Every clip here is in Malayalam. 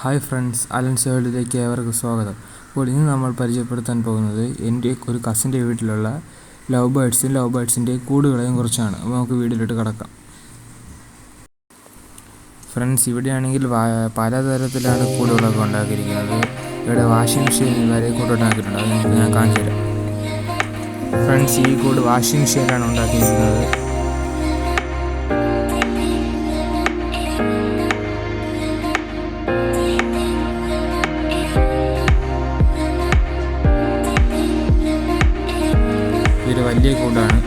ഹായ് ഫ്രണ്ട്സ്, അലൻസ് വേൾഡിലേക്ക് ഏവർക്കും സ്വാഗതം. അപ്പോൾ ഇന്ന് നമ്മൾ പരിചയപ്പെടുത്താൻ പോകുന്നത് എൻ്റെ ഒരു കസിൻ്റെ വീട്ടിലുള്ള ലവ് ബേഡ്സിൻ്റെ കൂടുകളെയും കുറിച്ചാണ്. അപ്പോൾ നമുക്ക് വീഡിയോയിലോട്ട് കിടക്കാം. ഫ്രണ്ട്സ്, ഇവിടെയാണെങ്കിൽ പലതരത്തിലാണ് കൂടുകളൊക്കെ ഉണ്ടാക്കിയിരിക്കുന്നത്. ഇവിടെ വാഷിംഗ് മെഷീനിൽ വരെ കൂടുണ്ടാക്കിയിട്ടുണ്ട്. അത് നിങ്ങൾക്ക് ഞാൻ കാണിച്ചു തരാം. ഫ്രണ്ട്സ്, ഈ കൂട് വാഷിംഗ് മെഷീനിലാണ് ഉണ്ടാക്കിയിരിക്കുന്നത്. ഇതൊരു വലിയ കൂടാണ്.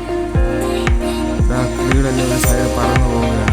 കിളികളെല്ലാം ഒരു സൈഡ് പറന്നു പോവുകയാണ്.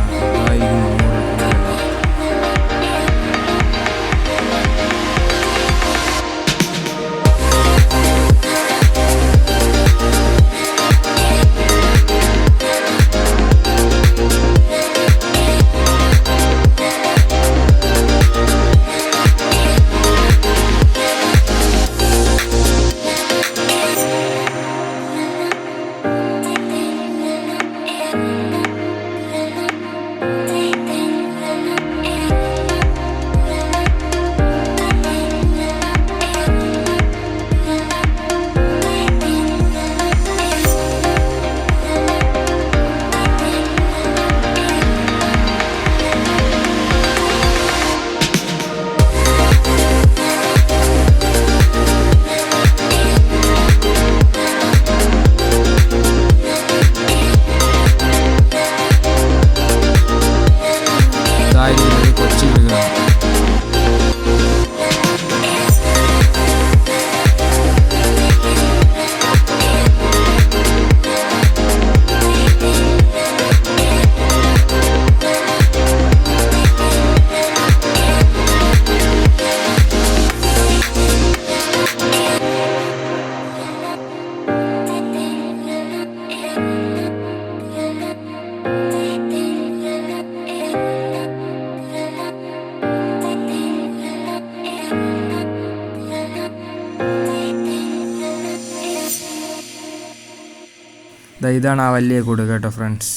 ഇതാണ് ആ വലിയ കൂട് കേട്ടോ ഫ്രണ്ട്സ്.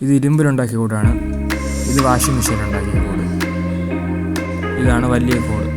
ഇത് ഇരുമ്പിലുണ്ടാക്കിയ കൂടാണ്. ഇത് വാഷിംഗ് മെഷീൻ ഉണ്ടാക്കിയ കൂട്. ഇതാണ് വലിയ കൂട്.